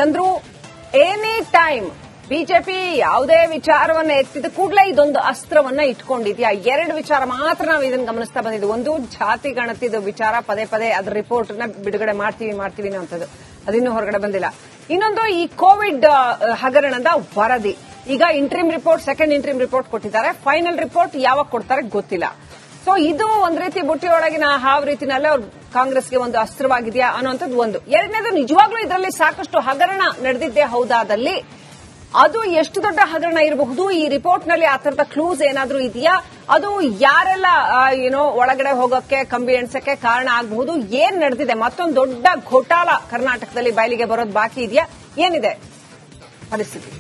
Chandru, any time BJP ಯಾವುದೇ ವಿಚಾರವನ್ನ ಎತ್ತಿದ ಕೂಡಲೇ ಇದೊಂದು ಅಸ್ತ್ರವನ್ನ ಇಟ್ಕೊಂಡಿದ್ಯಾ? ಎರಡು ವಿಚಾರ ಮಾತ್ರ ನಾವು ಇದನ್ನು ಗಮನಿಸ್ತಾ ಬಂದಿದ್ವಿ. ಒಂದು, ಜಾತಿ ಗಣತಿದ ವಿಚಾರ, ಪದೇ ಪದೇ ಅದ್ರ ರಿಪೋರ್ಟ್ ನ ಬಿಡುಗಡೆ ಮಾಡ್ತೀವಿ ಅಂತದ್ದು, ಅದಿನ್ನೂ ಹೊರಗಡೆ ಬಂದಿಲ್ಲ. ಇನ್ನೊಂದು, ಈ ಕೋವಿಡ್ ಹಗರಣದ ವರದಿ. ಈಗ interim report, second interim report ಕೊಟ್ಟಿದ್ದಾರೆ. ಫೈನಲ್ ರಿಪೋರ್ಟ್ ಯಾವಾಗ ಕೊಡ್ತಾರೆ ಗೊತ್ತಿಲ್ಲ. ಸೊ ಇದು ಒಂದ್ ರೀತಿ ಬುಟ್ಟಿಯೊಳಗಿನ ಹಾವು ರೀತಿನಲ್ಲೇ ಅವ್ರು ಕಾಂಗ್ರೆಸ್ಗೆ ಒಂದು ಅಸ್ತ್ರವಾಗಿದೆಯಾ ಅನ್ನೋಂಥದ್ದು ಒಂದು. ಎರಡನೇದು, ನಿಜವಾಗ್ಲೂ ಇದರಲ್ಲಿ ಸಾಕಷ್ಟು ಹಗರಣ ನಡೆದಿದ್ದೇ ಹೌದಾದಲ್ಲಿ ಅದು ಎಷ್ಟು ದೊಡ್ಡ ಹಗರಣ ಇರಬಹುದು? ಈ ರಿಪೋರ್ಟ್ ನಲ್ಲಿ ಆ ತರದ ಕ್ಲೂಸ್ ಏನಾದ್ರೂ ಇದೆಯಾ? ಅದು ಯಾರೆಲ್ಲ ಒಳಗಡೆ ಹೋಗೋಕೆ, ಕಂಬಿ ಎಣ್ಸಕ್ಕೆ ಕಾರಣ ಆಗಬಹುದು? ಏನ್ ನಡೆದಿದೆ? ಮತ್ತೊಂದು ದೊಡ್ಡ ಘೋಟಾಲ ಕರ್ನಾಟಕದಲ್ಲಿ ಬಯಲಿಗೆ ಬರೋದು ಬಾಕಿ ಇದೆಯಾ? ಏನಿದೆ ಪರಿಸ್ಥಿತಿ?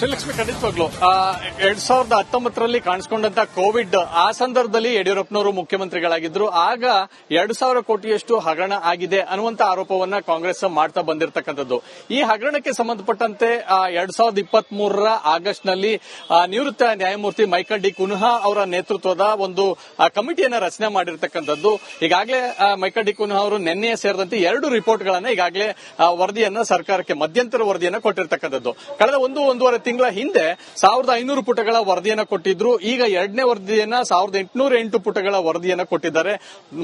ಶ್ರೀಲಕ್ಷ್ಮಿ, ಖಂಡಿತವಾಗ್ಲು 2019ರಲ್ಲಿ ಕಾಣಿಸಿಕೊಂಡಂತ ಕೋವಿಡ್ ಆ ಸಂದರ್ಭದಲ್ಲಿ ಯಡಿಯೂರಪ್ಪನವರು ಮುಖ್ಯಮಂತ್ರಿಗಳಾಗಿದ್ರು. ಆಗ 2,000 ಕೋಟಿಯಷ್ಟು ಹಗರಣ ಆಗಿದೆ ಅನ್ನುವಂತ ಆರೋಪವನ್ನ ಕಾಂಗ್ರೆಸ್ ಮಾಡ್ತಾ ಬಂದಿರತಕ್ಕಂಥದ್ದು. ಈ ಹಗರಣಕ್ಕೆ ಸಂಬಂಧಪಟ್ಟಂತೆ 2023ರ ಆಗಸ್ಟ್ ನಲ್ಲಿ ನಿವೃತ್ತ ನ್ಯಾಯಮೂರ್ತಿ ಮೈಕಲ್ ಡಿ ಕುನ್ಹಾ ಅವರ ನೇತೃತ್ವದ ಒಂದು ಕಮಿಟಿಯನ್ನ ರಚನೆ ಮಾಡಿರ್ತಕ್ಕಂಥದ್ದು. ಈಗಾಗಲೇ ಮೈಕಲ್ ಡಿ ಕುನ್ಹಾ ಅವರು ನಿನ್ನೆ ಸೇರಿದಂತೆ 2 ರಿಪೋರ್ಟ್ಗಳನ್ನ ಈಗಾಗಲೇ ವರದಿಯನ್ನ ಸರ್ಕಾರಕ್ಕೆ, ಮಧ್ಯಂತರ ವರದಿಯನ್ನ ಕೊಟ್ಟಿರ್ತಕ್ಕಂಥದ್ದು. ಕಳೆದ ಒಂದೂವರೆ ತಿಂಗಳ ಹಿಂದೆ 1500 ಪುಟಗಳ ವರದಿಯನ್ನ ಕೊಟ್ಟಿದ್ರು. ಈಗ ಎರಡನೇ ವರದಿಯನ್ನ 1808 ಪುಟಗಳ ವರದಿಯನ್ನ ಕೊಟ್ಟಿದ್ದಾರೆ.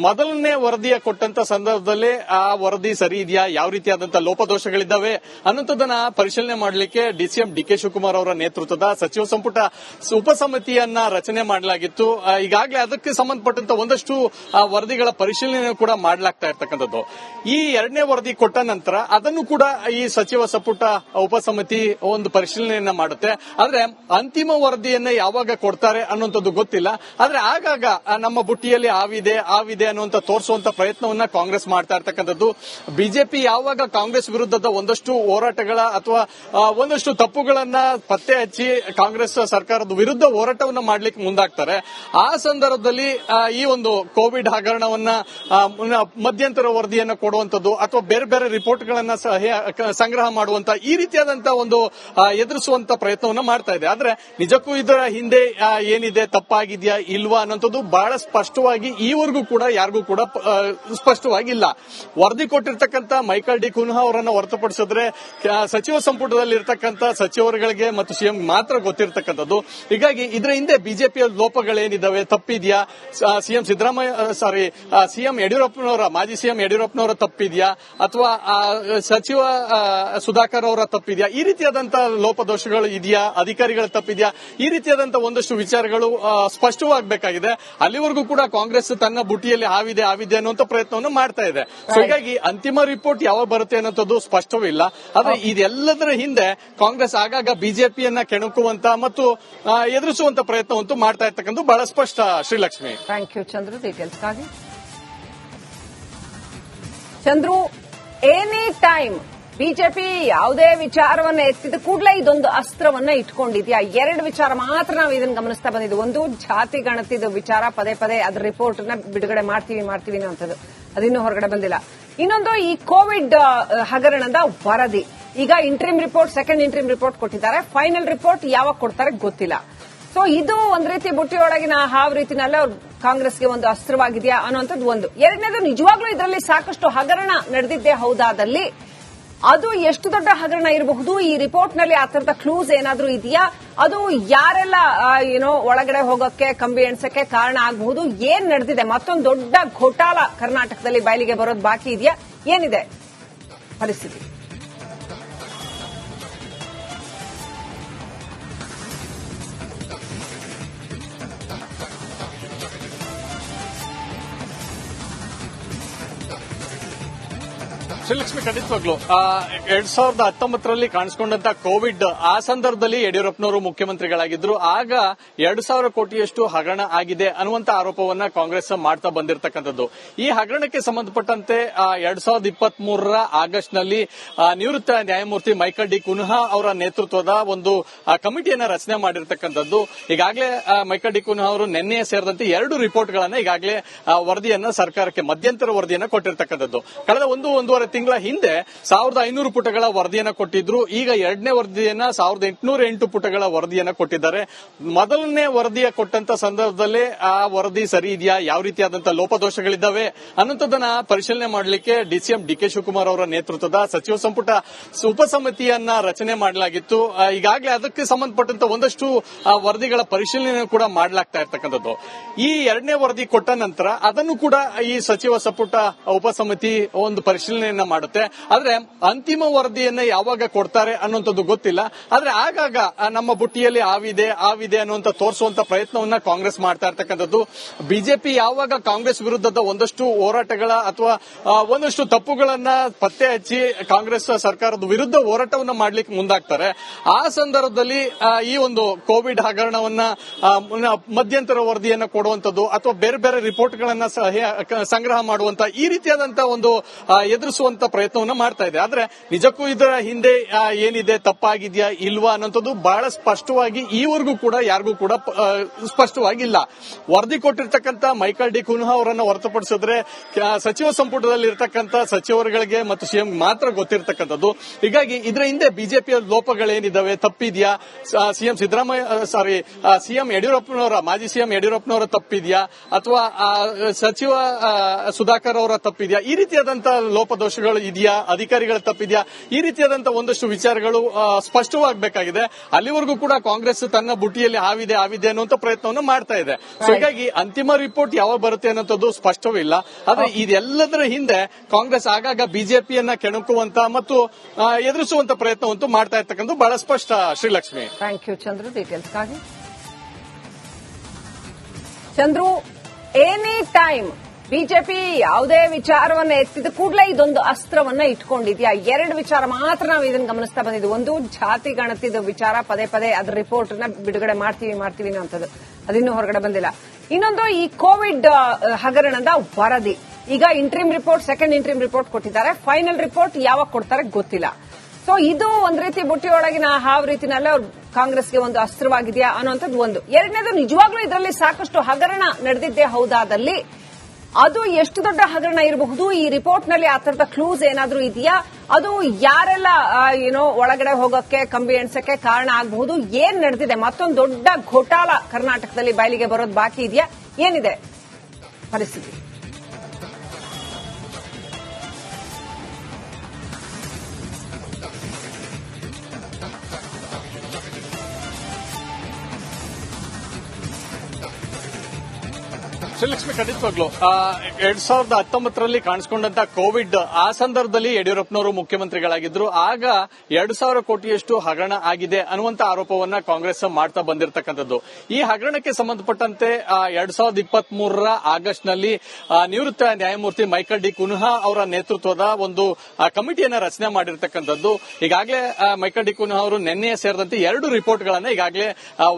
ಮೊದಲನೇ ವರದಿಯ ಕೊಟ್ಟಂತ ಸಂದರ್ಭದಲ್ಲೇ ಆ ವರದಿ ಸರಿ ಇದೆಯಾ, ಯಾವ ರೀತಿಯಾದಂತಹ ಲೋಪದೋಷಗಳಿದ್ದಾವೆ ಅನ್ನೋದನ್ನ ಪರಿಶೀಲನೆ ಮಾಡಲಿಕ್ಕೆ ಡಿಸಿಎಂ ಡಿಕೆ ಶಿವಕುಮಾರ್ ಅವರ ನೇತೃತ್ವದ ಸಚಿವ ಸಂಪುಟ ಉಪಸಮಿತಿಯನ್ನ ರಚನೆ ಮಾಡಲಾಗಿತ್ತು. ಈಗಾಗಲೇ ಅದಕ್ಕೆ ಸಂಬಂಧಪಟ್ಟಂತ ಒಂದಷ್ಟು ವರದಿಗಳ ಪರಿಶೀಲನೆ ಕೂಡ ಮಾಡಲಾಗ್ತಾ ಇರ್ತಕ್ಕಂಥದ್ದು. ಈ ಎರಡನೇ ವರದಿ ಕೊಟ್ಟ ನಂತರ ಅದನ್ನು ಕೂಡ ಈ ಸಚಿವ ಸಂಪುಟ ಉಪಸಮಿತಿ ಒಂದು ಪರಿಶೀಲನೆಯನ್ನ ಮಾಡುತ್ತೆ. ಆದ್ರೆ ಅಂತಿಮ ವರದಿಯನ್ನ ಯಾವಾಗ ಕೊಡ್ತಾರೆ ಅನ್ನುವಂಥದ್ದು ಗೊತ್ತಿಲ್ಲ. ಆದ್ರೆ ಆಗಾಗ ನಮ್ಮ ಬುಟ್ಟಿಯಲ್ಲಿ ಆವಿದೆ ಅನ್ನುವಂತ ತೋರಿಸುವಂತ ಪ್ರಯತ್ನವನ್ನ ಕಾಂಗ್ರೆಸ್ ಮಾಡ್ತಾ ಇರ್ತಕ್ಕಂಥದ್ದು. ಬಿಜೆಪಿ ಯಾವಾಗ ಕಾಂಗ್ರೆಸ್ ವಿರುದ್ಧದ ಒಂದಷ್ಟು ಹೋರಾಟಗಳ ಅಥವಾ ಒಂದಷ್ಟು ತಪ್ಪುಗಳನ್ನ ಪತ್ತೆ ಹಚ್ಚಿ ಕಾಂಗ್ರೆಸ್ ಸರ್ಕಾರದ ವಿರುದ್ಧ ಹೋರಾಟವನ್ನ ಮಾಡ್ಲಿಕ್ಕೆ ಮುಂದಾಗ್ತಾರೆ, ಆ ಸಂದರ್ಭದಲ್ಲಿ ಈ ಒಂದು ಕೋವಿಡ್ ಹಗರಣವನ್ನ ಮಧ್ಯಂತರ ವರದಿಯನ್ನ ಕೊಡುವಂತದ್ದು ಅಥವಾ ಬೇರೆ ಬೇರೆ ರಿಪೋರ್ಟ್ಗಳನ್ನ ಸಂಗ್ರಹ ಮಾಡುವಂತ ಈ ರೀತಿಯಾದಂತಹ ಒಂದು ಎದುರಿಸುವಂತ ಪ್ರಯತ್ನವನ್ನ ಮಾಡ್ತಾ ಇದೆ. ಆದ್ರೆ ನಿಜಕ್ಕೂ ಇದರ ಹಿಂದೆ ಏನಿದೆ, ತಪ್ಪಾಗಿದೆಯಾ ಇಲ್ವಾ ಅನ್ನೋಂಥದ್ದು ಬಹಳ ಸ್ಪಷ್ಟವಾಗಿ ಈವರೆಗೂ ಕೂಡ ಯಾರಿಗೂ ಕೂಡ ಸ್ಪಷ್ಟವಾಗಿಲ್ಲ. ವರದಿ ಕೊಟ್ಟಿರ್ತಕ್ಕಂಥ ಮೈಕಲ್ ಡಿ ಕುನ್ಹಾ ಅವರನ್ನ ಹೊರತುಪಡಿಸಿದ್ರೆ ಸಚಿವ ಸಂಪುಟದಲ್ಲಿರ್ತಕ್ಕಂಥ ಸಚಿವರುಗಳಿಗೆ ಮತ್ತು ಸಿಎಂ ಮಾತ್ರ ಗೊತ್ತಿರತಕ್ಕಂಥದ್ದು. ಹೀಗಾಗಿ ಇದರ ಹಿಂದೆ ಬಿಜೆಪಿಯ ಲೋಪಗಳೇನಿದಾವೆ, ತಪ್ಪಿದೆಯಾ, ಸಿಎಂ ಯಡಿಯೂರಪ್ಪನವರ, ಮಾಜಿ ಸಿಎಂ ಯಡಿಯೂರಪ್ಪನವರ ತಪ್ಪಿದೆಯಾ ಅಥವಾ ಸಚಿವ ಸುಧಾಕರ್ ಅವರ ತಪ್ಪಿದೆಯಾ, ಈ ರೀತಿಯಾದಂತಹ ಲೋಪದೋಷಗಳು ಇದೆಯಾ, ಅಧಿಕಾರಿಗಳ ತಪ್ಪಿದೆಯಾ, ಈ ರೀತಿಯಾದಂತಹ ಒಂದಷ್ಟು ವಿಚಾರಗಳು ಸ್ಪಷ್ಟವಾಗಬೇಕಾಗಿದೆ. ಅಲ್ಲಿವರೆಗೂ ಕೂಡ ಕಾಂಗ್ರೆಸ್ ತನ್ನ ಬುಟ್ಟಿಯಲ್ಲಿ ಆವಿದೆ ಅನ್ನುವಂತ ಪ್ರಯತ್ನವನ್ನು ಮಾಡ್ತಾ ಇದೆ. ಸೊ ಹೀಗಾಗಿ ಅಂತಿಮ ರಿಪೋರ್ಟ್ ಯಾವಾಗ ಬರುತ್ತೆ ಅನ್ನೋದು ಸ್ಪಷ್ಟವಿಲ್ಲ. ಆದ್ರೆ ಇದೆಲ್ಲದರ ಹಿಂದೆ ಕಾಂಗ್ರೆಸ್ ಆಗಾಗ ಬಿಜೆಪಿಯನ್ನ ಕೆಣಕುವಂತ ಮತ್ತು ಎದುರಿಸುವಂತ ಪ್ರಯತ್ನವಂತೂ ಮಾಡ್ತಾ ಇರ್ತಕ್ಕಂಥ ಬಹಳ ಸ್ಪಷ್ಟ. ಶ್ರೀಲಕ್ಷ್ಮಿ, ಥ್ಯಾಂಕ್ ಯು ಚಂದ್ರು, ಡೀಟೇಲ್ಸ್ಗಾಗಿ. ಚಂದ್ರು, ಎನಿ ಟೈಮ್ ಬಿಜೆಪಿ ಯಾವುದೇ ವಿಚಾರವನ್ನ ಎತ್ತಿದ ಕೂಡಲೇ ಇದೊಂದು ಅಸ್ತ್ರವನ್ನ ಇಟ್ಕೊಂಡಿದ್ಯಾ? ಎರಡು ವಿಚಾರ ಮಾತ್ರ ನಾವು ಇದನ್ನು ಗಮನಿಸ್ತಾ ಬಂದಿದ್ವಿ. ಒಂದು, ಜಾತಿ ಗಣತಿದ ವಿಚಾರ, ಪದೇ ಪದೇ ಅದ್ರ ರಿಪೋರ್ಟ್ ನ ಬಿಡುಗಡೆ ಮಾಡ್ತೀವಿ ಅಂತದ್ದು, ಅದಿನ್ನೂ ಹೊರಗಡೆ ಬಂದಿಲ್ಲ. ಇನ್ನೊಂದು, ಈ ಕೋವಿಡ್ ಹಗರಣದ ವರದಿ. ಈಗ interim report, second interim report ಕೊಟ್ಟಿದ್ದಾರೆ. ಫೈನಲ್ ರಿಪೋರ್ಟ್ ಯಾವಾಗ ಕೊಡ್ತಾರೆ ಗೊತ್ತಿಲ್ಲ. ಸೊ ಇದು ಒಂದ್ ರೀತಿ ಬುಟ್ಟಿಯೊಳಗಿನ ಹಾವು ರೀತಿನಲ್ಲೇ ಅವ್ರು ಕಾಂಗ್ರೆಸ್ಗೆ ಒಂದು ಅಸ್ತ್ರವಾಗಿದೆಯಾ ಅನ್ನೋಂಥದ್ದು ಒಂದು. ಎರಡನೇದು, ನಿಜವಾಗ್ಲೂ ಇದರಲ್ಲಿ ಸಾಕಷ್ಟು ಹಗರಣ ನಡೆದಿದ್ದೇ ಹೌದಾದಲ್ಲಿ ಅದು ಎಷ್ಟು ದೊಡ್ಡ ಹಗರಣ ಇರಬಹುದು? ಈ ರಿಪೋರ್ಟ್ ನಲ್ಲಿ ಆ ತರದ ಕ್ಲೂಸ್ ಏನಾದ್ರೂ ಇದೆಯಾ? ಅದು ಯಾರೆಲ್ಲ ಒಳಗಡೆ ಹೋಗೋಕೆ, ಕಂಬಿ ಎಣ್ಸಕ್ಕೆ ಕಾರಣ ಆಗಬಹುದು? ಏನ್ ನಡೆದಿದೆ? ಮತ್ತೊಂದು ದೊಡ್ಡ ಘೋಟಾಲ ಕರ್ನಾಟಕದಲ್ಲಿ ಬಯಲಿಗೆ ಬರೋದು ಬಾಕಿ ಇದೆಯಾ? ಏನಿದೆ ಪರಿಸ್ಥಿತಿ? ಶ್ರೀಲಕ್ಷ್ಮಿ, ಖಂಡಿತವಾಗ್ಲು 2019ರಲ್ಲಿ ಕಾಣಿಸಿಕೊಂಡಂತ ಕೋವಿಡ್ ಆ ಸಂದರ್ಭದಲ್ಲಿ ಯಡಿಯೂರಪ್ಪನವರು ಮುಖ್ಯಮಂತ್ರಿಗಳಾಗಿದ್ರು. ಆಗ 2,000 ಕೋಟಿಯಷ್ಟು ಹಗರಣ ಆಗಿದೆ ಅನ್ನುವಂತ ಆರೋಪವನ್ನ ಕಾಂಗ್ರೆಸ್ ಮಾಡ್ತಾ ಬಂದಿರತಕ್ಕಂಥದ್ದು. ಈ ಹಗರಣಕ್ಕೆ ಸಂಬಂಧಪಟ್ಟಂತೆ 2023ರ ಆಗಸ್ಟ್ ನಲ್ಲಿ ನಿವೃತ್ತ ನ್ಯಾಯಮೂರ್ತಿ ಮೈಕಲ್ ಡಿ ಕುನ್ಹಾ ಅವರ ನೇತೃತ್ವದ ಒಂದು ಕಮಿಟಿಯನ್ನ ರಚನೆ ಮಾಡಿರ್ತಕ್ಕಂಥದ್ದು. ಈಗಾಗಲೇ ಮೈಕಲ್ ಡಿ ಕುನ್ಹಾ ಅವರು ನಿನ್ನೆ ಸೇರಿದಂತೆ 2 ರಿಪೋರ್ಟ್ಗಳನ್ನ ಈಗಾಗಲೇ ವರದಿಯನ್ನ ಸರ್ಕಾರಕ್ಕೆ, ಮಧ್ಯಂತರ ವರದಿಯನ್ನ ಕೊಟ್ಟಿರ್ತಕ್ಕಂಥದ್ದು. ಕಳೆದ ಒಂದೂವರೆ ತಿಂಗಳ ಹಿಂದೆ 1500 ಪುಟಗಳ ವರದಿಯನ್ನ ಕೊಟ್ಟಿದ್ರು. ಈಗ ಎರಡನೇ ವರದಿಯನ್ನ 1808 ಪುಟಗಳ ವರದಿಯನ್ನ ಕೊಟ್ಟಿದ್ದಾರೆ. ಮೊದಲನೇ ವರದಿಯ ಕೊಟ್ಟಂತ ಸಂದರ್ಭದಲ್ಲೇ ಆ ವರದಿ ಸರಿ ಇದೆಯಾ, ಯಾವ ರೀತಿಯಾದಂತಹ ಲೋಪದೋಷಗಳಿದ್ದಾವೆ ಅನ್ನೋದನ್ನ ಪರಿಶೀಲನೆ ಮಾಡಲಿಕ್ಕೆ ಡಿಸಿಎಂ ಡಿಕೆ ಶಿವಕುಮಾರ್ ಅವರ ನೇತೃತ್ವದ ಸಚಿವ ಸಂಪುಟ ಉಪಸಮಿತಿಯನ್ನ ರಚನೆ ಮಾಡಲಾಗಿತ್ತು. ಈಗಾಗಲೇ ಅದಕ್ಕೆ ಸಂಬಂಧಪಟ್ಟಂತ ಒಂದಷ್ಟು ವರದಿಗಳ ಪರಿಶೀಲನೆ ಕೂಡ ಮಾಡಲಾಗ್ತಾ ಇರ್ತಕ್ಕಂಥದ್ದು. ಈ ಎರಡನೇ ವರದಿ ಕೊಟ್ಟ ನಂತರ ಅದನ್ನು ಕೂಡ ಈ ಸಚಿವ ಸಂಪುಟ ಉಪಸಮಿತಿ ಒಂದು ಪರಿಶೀಲನೆಯನ್ನ ಮಾಡುತ್ತೆ. ಆದ್ರೆ ಅಂತಿಮ ವರದಿಯನ್ನ ಯಾವಾಗ ಕೊಡ್ತಾರೆ ಅನ್ನುವಂಥದ್ದು ಗೊತ್ತಿಲ್ಲ. ಆದ್ರೆ ಆಗಾಗ ನಮ್ಮ ಬುಟ್ಟಿಯಲ್ಲಿ ಆವಿದೆ ಅನ್ನುವಂತ ತೋರಿಸುವಂತ ಪ್ರಯತ್ನವನ್ನ ಕಾಂಗ್ರೆಸ್ ಮಾಡ್ತಾ ಇರ್ತಕ್ಕಂಥದ್ದು. ಬಿಜೆಪಿ ಯಾವಾಗ ಕಾಂಗ್ರೆಸ್ ವಿರುದ್ಧದ ಒಂದಷ್ಟು ಹೋರಾಟಗಳ ಅಥವಾ ಒಂದಷ್ಟು ತಪ್ಪುಗಳನ್ನ ಪತ್ತೆ ಹಚ್ಚಿ ಕಾಂಗ್ರೆಸ್ ಸರ್ಕಾರದ ವಿರುದ್ಧ ಹೋರಾಟವನ್ನ ಮಾಡ್ಲಿಕ್ಕೆ ಮುಂದಾಗ್ತಾರೆ, ಆ ಸಂದರ್ಭದಲ್ಲಿ ಈ ಒಂದು ಕೋವಿಡ್ ಹಗರಣವನ್ನ ಮಧ್ಯಂತರ ವರದಿಯನ್ನ ಕೊಡುವಂತದ್ದು ಅಥವಾ ಬೇರೆ ಬೇರೆ ರಿಪೋರ್ಟ್ಗಳನ್ನ ಸಂಗ್ರಹ ಮಾಡುವಂತ ಈ ರೀತಿಯಾದಂತಹ ಒಂದು ಎದುರಿಸುವಂತ ಪ್ರಯತ್ನವನ್ನ ಮಾಡ್ತಾ ಇದೆ. ಆದ್ರೆ ನಿಜಕ್ಕೂ ಇದರ ಹಿಂದೆ ಏನಿದೆ, ತಪ್ಪಾಗಿದೆಯಾ ಇಲ್ವಾ ಅನ್ನೋಂಥದ್ದು ಬಹಳ ಸ್ಪಷ್ಟವಾಗಿ ಈವರೆಗೂ ಕೂಡ ಯಾರಿಗೂ ಕೂಡ ಸ್ಪಷ್ಟವಾಗಿಲ್ಲ. ವರದಿ ಕೊಟ್ಟಿರ್ತಕ್ಕಂಥ ಮೈಕಲ್ ಡಿ ಕುನ್ಹಾ ಅವರನ್ನು ಹೊರತುಪಡಿಸಿದ್ರೆ ಸಚಿವ ಸಂಪುಟದಲ್ಲಿ ಇರತಕ್ಕಂಥ ಸಚಿವರುಗಳಿಗೆ ಮತ್ತು ಸಿಎಂ ಮಾತ್ರ ಗೊತ್ತಿರತಕ್ಕಂಥದ್ದು. ಹೀಗಾಗಿ ಇದರ ಹಿಂದೆ ಬಿಜೆಪಿಯ ಲೋಪಗಳೇನಿದ್ದಾವೆ, ತಪ್ಪಿದೆಯಾ, ಸಿಎಂ ಯಡಿಯೂರಪ್ಪನವರ ಮಾಜಿ ಸಿಎಂ ಯಡಿಯೂರಪ್ಪನವರ ತಪ್ಪಿದೆಯಾ ಅಥವಾ ಸಚಿವ ಸುಧಾಕರ್ ಅವರ ತಪ್ಪಿದೆಯಾ, ಈ ರೀತಿಯಾದಂತಹ ಲೋಪದೋಷಗಳು ಇದೆಯಾ, ಅಧಿಕಾರಿಗಳ ತಪ್ಪಿದೆಯಾ, ಈ ರೀತಿಯಾದಂತಹ ಒಂದಷ್ಟು ವಿಚಾರಗಳು ಸ್ಪಷ್ಟವಾಗಬೇಕಾಗಿದೆ. ಅಲ್ಲಿವರೆಗೂ ಕೂಡ ಕಾಂಗ್ರೆಸ್ ತನ್ನ ಬುಟ್ಟಿಯಲ್ಲಿ ಆವಿದೆ ಅನ್ನುವಂತ ಪ್ರಯತ್ನವನ್ನು ಮಾಡ್ತಾ ಇದೆ. ಹೀಗಾಗಿ ಅಂತಿಮ ರಿಪೋರ್ಟ್ ಯಾವಾಗ ಬರುತ್ತೆ ಅನ್ನೋದು ಸ್ಪಷ್ಟವಿಲ್ಲ. ಆದ್ರೆ ಇದೆಲ್ಲದರ ಹಿಂದೆ ಕಾಂಗ್ರೆಸ್ ಆಗಾಗ ಬಿಜೆಪಿಯನ್ನ ಕೆಣಕುವಂತ ಮತ್ತು ಎದುರಿಸುವಂತ ಪ್ರಯತ್ನವಂತೂ ಮಾಡ್ತಾ ಇರ್ತಕ್ಕಂಥ ಬಹಳ ಸ್ಪಷ್ಟ. ಶ್ರೀಲಕ್ಷ್ಮಿ, ಥ್ಯಾಂಕ್ ಯು ಚಂದ್ರು ಡೀಟೇಲ್ಸ್ಗಾಗಿ. ಚಂದ್ರು, ಎನಿ ಟೈಮ್ ಬಿಜೆಪಿ ಯಾವುದೇ ವಿಚಾರವನ್ನ ಎತ್ತಿದ ಕೂಡಲೇ ಇದೊಂದು ಅಸ್ತ್ರವನ್ನ ಇಟ್ಕೊಂಡಿದ್ಯಾ. ಎರಡು ವಿಚಾರ ಮಾತ್ರ ನಾವು ಇದನ್ನು ಗಮನಿಸ್ತಾ ಬಂದಿದ್ದು. ಒಂದು, ಜಾತಿ ಗಣತಿದ ವಿಚಾರ, ಪದೇ ಪದೇ ಅದ್ರ ರಿಪೋರ್ಟ್ ನ ಬಿಡುಗಡೆ ಮಾಡ್ತೀವಿ ಅನ್ನೋಂಥದ್ದು, ಅದಿನ್ನೂ ಹೊರಗಡೆ ಬಂದಿಲ್ಲ. ಇನ್ನೊಂದು, ಈ ಕೋವಿಡ್ ಹಗರಣದ ವರದಿ. ಈಗ interim report, second interim report ಕೊಟ್ಟಿದ್ದಾರೆ. ಫೈನಲ್ ರಿಪೋರ್ಟ್ ಯಾವಾಗ ಕೊಡ್ತಾರೆ ಗೊತ್ತಿಲ್ಲ. ಸೊ ಇದು ಒಂದ್ ರೀತಿ ಬುಟ್ಟಿಯೊಳಗಿನ ಹಾವು ರೀತಿನಲ್ಲೇ ಅವ್ರು ಕಾಂಗ್ರೆಸ್ಗೆ ಒಂದು ಅಸ್ತ್ರವಾಗಿದೆಯಾ ಅನ್ನೋಂಥದ್ದು ಒಂದು. ಎರಡನೇದು, ನಿಜವಾಗ್ಲೂ ಇದರಲ್ಲಿ ಸಾಕಷ್ಟು ಹಗರಣ ನಡೆದಿದ್ದೇ ಹೌದಾದಲ್ಲಿ ಅದು ಎಷ್ಟು ದೊಡ್ಡ ಹಗರಣ ಇರಬಹುದು, ಈ ರಿಪೋರ್ಟ್ ನಲ್ಲಿ ಆ ತರದ ಕ್ಲೂಸ್ ಏನಾದ್ರೂ ಇದೆಯಾ, ಅದು ಯಾರೆಲ್ಲ ಒಳಗಡೆ ಹೋಗೋಕೆ ಕಂಬಿ ಎಣ್ಸಕ್ಕೆ ಕಾರಣ ಆಗಬಹುದು, ಏನ್ ನಡೆದಿದೆ, ಮತ್ತೊಂದು ದೊಡ್ಡ ಘೋಟಾಳ ಕರ್ನಾಟಕದಲ್ಲಿ ಬಯಲಿಗೆ ಬರೋದು ಬಾಕಿ ಇದೆಯಾ, ಏನಿದೆ ಪರಿಸ್ಥಿತಿ? ಶ್ರೀಲಕ್ಷ್ಮಿ, ಖಂಡಿತವಾಗ್ಲು 2019ರಲ್ಲಿ ಕಾಣಿಸಿಕೊಂಡಂತ ಕೋವಿಡ್ ಆ ಸಂದರ್ಭದಲ್ಲಿ ಯಡಿಯೂರಪ್ಪನವರು ಮುಖ್ಯಮಂತ್ರಿಗಳಾಗಿದ್ರು. ಆಗ 2,000 ಕೋಟಿಯಷ್ಟು ಹಗರಣ ಆಗಿದೆ ಅನ್ನುವಂತ ಆರೋಪವನ್ನ ಕಾಂಗ್ರೆಸ್ ಮಾಡ್ತಾ ಬಂದಿರತಕ್ಕಂಥದ್ದು. ಈ ಹಗರಣಕ್ಕೆ ಸಂಬಂಧಪಟ್ಟಂತೆ 2023ರ ಆಗಸ್ಟ್ನಲ್ಲಿ ನಿವೃತ್ತ ನ್ಯಾಯಮೂರ್ತಿ ಮೈಕಲ್ ಡಿ ಕುನ್ಹಾ ಅವರ ನೇತೃತ್ವದ ಒಂದು ಕಮಿಟಿಯನ್ನ ರಚನೆ ಮಾಡಿರ್ತಕ್ಕಂಥದ್ದು. ಈಗಾಗಲೇ ಮೈಕಲ್ ಡಿ ಕುನ್ಹಾ ಅವರು ನಿನ್ನೆ ಸೇರಿದಂತೆ 2 ರಿಪೋರ್ಟ್ಗಳನ್ನ ಈಗಾಗಲೇ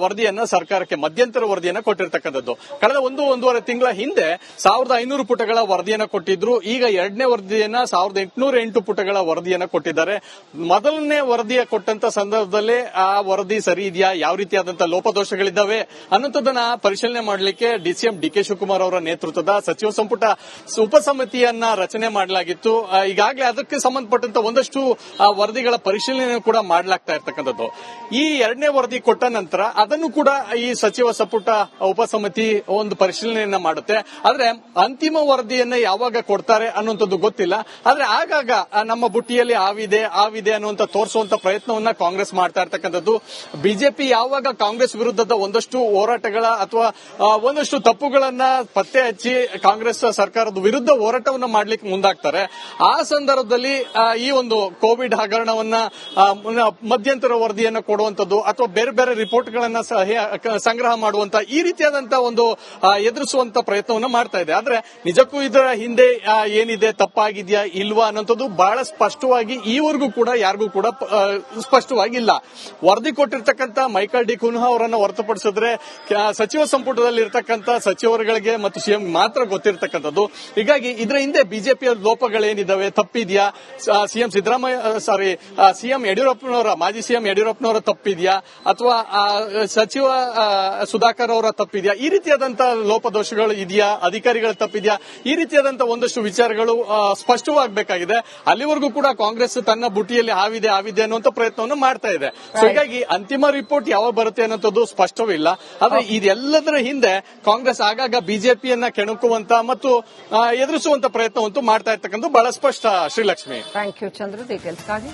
ವರದಿಯನ್ನ ಸರ್ಕಾರಕ್ಕೆ ಮಧ್ಯಂತರ ವರದಿಯನ್ನ ಕೊಟ್ಟಿರ್ತಕ್ಕಂಥದ್ದು. ಕಳೆದ ಒಂದೂವರೆ ತಿಂಗಳ ಹಿಂದೆ 1500 ಪುಟಗಳ ವರದಿಯನ್ನ ಕೊಟ್ಟಿದ್ರು. ಈಗ ಎರಡನೇ ವರದಿಯನ್ನ 1808 ಪುಟಗಳ ವರದಿಯನ್ನ ಕೊಟ್ಟಿದ್ದಾರೆ. ಮೊದಲನೇ ವರದಿಯ ಕೊಟ್ಟಂತ ಸಂದರ್ಭದಲ್ಲೇ ಆ ವರದಿ ಸರಿ ಇದೆಯಾ, ಯಾವ ರೀತಿಯಾದಂತಹ ಲೋಪದೋಷಗಳಿದ್ದಾವೆ ಅನ್ನೋದನ್ನ ಪರಿಶೀಲನೆ ಮಾಡಲಿಕ್ಕೆ ಡಿಸಿಎಂ ಡಿಕೆ ಶಿವಕುಮಾರ್ ಅವರ ನೇತೃತ್ವದ ಸಚಿವ ಸಂಪುಟ ಉಪಸಮಿತಿಯನ್ನ ರಚನೆ ಮಾಡಲಾಗಿತ್ತು. ಈಗಾಗಲೇ ಅದಕ್ಕೆ ಸಂಬಂಧಪಟ್ಟಂತ ಒಂದಷ್ಟು ವರದಿಗಳ ಪರಿಶೀಲನೆ ಕೂಡ ಮಾಡಲಾಗ್ತಾ ಇರ್ತಕ್ಕಂಥದ್ದು. ಈ ಎರಡನೇ ವರದಿ ಕೊಟ್ಟ ನಂತರ ಅದನ್ನು ಕೂಡ ಈ ಸಚಿವ ಸಂಪುಟ ಉಪಸಮಿತಿ ಒಂದು ಪರಿಶೀಲನೆಯನ್ನ ಮಾಡುತ್ತೆ. ಆದ್ರೆ ಅಂತಿಮ ವರದಿಯನ್ನ ಯಾವಾಗ ಕೊಡ್ತಾರೆ ಅನ್ನುವಂಥದ್ದು ಗೊತ್ತಿಲ್ಲ. ಆದ್ರೆ ಆಗಾಗ ನಮ್ಮ ಬುಟ್ಟಿಯಲ್ಲಿ ಆವಿದೆ ಅನ್ನುವಂತ ತೋರಿಸುವಂತ ಪ್ರಯತ್ನವನ್ನ ಕಾಂಗ್ರೆಸ್ ಮಾಡ್ತಾ ಇರ್ತಕ್ಕಂಥದ್ದು. ಬಿಜೆಪಿ ಯಾವಾಗ ಕಾಂಗ್ರೆಸ್ ವಿರುದ್ಧದ ಒಂದಷ್ಟು ಹೋರಾಟಗಳ ಅಥವಾ ಒಂದಷ್ಟು ತಪ್ಪುಗಳನ್ನ ಪತ್ತೆ ಹಚ್ಚಿ ಕಾಂಗ್ರೆಸ್ ಸರ್ಕಾರದ ವಿರುದ್ಧ ಹೋರಾಟವನ್ನ ಮಾಡ್ಲಿಕ್ಕೆ ಮುಂದಾಗ್ತಾರೆ, ಆ ಸಂದರ್ಭದಲ್ಲಿ ಈ ಒಂದು ಕೋವಿಡ್ ಹಗರಣವನ್ನ ಮಧ್ಯಂತರ ವರದಿಯನ್ನ ಕೊಡುವಂತದ್ದು ಅಥವಾ ಬೇರೆ ಬೇರೆ ರಿಪೋರ್ಟ್ಗಳನ್ನ ಸಂಗ್ರಹ ಮಾಡುವಂತ ಈ ರೀತಿಯಾದಂತಹ ಒಂದು ಎದುರಿಸುವಂತ ಪ್ರಯತ್ನವನ್ನ ಮಾಡ್ತಾ ಇದೆ. ಆದ್ರೆ ನಿಜಕ್ಕೂ ಇದರ ಹಿಂದೆ ಏನಿದೆ, ತಪ್ಪಾಗಿದೆಯಾ ಇಲ್ವಾ ಅನ್ನೋಂಥದ್ದು ಬಹಳ ಸ್ಪಷ್ಟವಾಗಿ ಈವರೆಗೂ ಕೂಡ ಯಾರಿಗೂ ಕೂಡ ಸ್ಪಷ್ಟವಾಗಿಲ್ಲ. ವರದಿ ಕೊಟ್ಟಿರ್ತಕ್ಕಂಥ ಮೈಕಲ್ ಡಿ ಕುನ್ಹಾ ಅವರನ್ನು ಹೊರತುಪಡಿಸಿದ್ರೆ ಸಚಿವ ಸಂಪುಟದಲ್ಲಿ ಇರತಕ್ಕಂಥ ಸಚಿವರುಗಳಿಗೆ ಮತ್ತು ಸಿಎಂ ಮಾತ್ರ ಗೊತ್ತಿರತಕ್ಕಂಥದ್ದು. ಹೀಗಾಗಿ ಇದರ ಹಿಂದೆ ಬಿಜೆಪಿಯ ಲೋಪಗಳೇನಿದ್ದಾವೆ, ತಪ್ಪಿದೆಯಾ, ಸಿಎಂ ಯಡಿಯೂರಪ್ಪನವರ ಮಾಜಿ ಸಿಎಂ ಯಡಿಯೂರಪ್ಪನವರ ತಪ್ಪಿದೆಯಾ ಅಥವಾ ಸಚಿವ ಸುಧಾಕರ್ ಅವರ ತಪ್ಪಿದೆಯಾ, ಈ ರೀತಿಯಾದಂತಹ ಲೋಪದೋಷಗಳು ದೋಷಗಳು ಇದೆಯಾ, ಅಧಿಕಾರಿಗಳ ತಪ್ಪಿದೆಯಾ, ಈ ರೀತಿಯಾದಂತಹ ಒಂದಷ್ಟು ವಿಚಾರಗಳು ಸ್ಪಷ್ಟವಾಗಬೇಕಾಗಿದೆ. ಅಲ್ಲಿವರೆಗೂ ಕೂಡ ಕಾಂಗ್ರೆಸ್ ತನ್ನ ಬುಟ್ಟಿಯಲ್ಲಿ ಹಾವಿದೆ ಅನ್ನುವಂತ ಪ್ರಯತ್ನವನ್ನು ಮಾಡ್ತಾ ಇದೆ. ಸೊ ಹೀಗಾಗಿ ಅಂತಿಮ ರಿಪೋರ್ಟ್ ಯಾವಾಗ ಬರುತ್ತೆ ಅನ್ನೋದು ಸ್ಪಷ್ಟವಿಲ್ಲ. ಆದ್ರೆ ಇದೆಲ್ಲದರ ಹಿಂದೆ ಕಾಂಗ್ರೆಸ್ ಆಗಾಗ ಬಿಜೆಪಿಯನ್ನ ಕೆಣಕುವಂತ ಮತ್ತು ಎದುರಿಸುವಂತ ಪ್ರಯತ್ನವಂತೂ ಮಾಡ್ತಾ ಇರ್ತಕ್ಕಂಥ ಬಹಳ ಸ್ಪಷ್ಟ. Srilakshmi, thank you Chandra ಡೀಟೇಲ್ಸ್ಗಾಗಿ.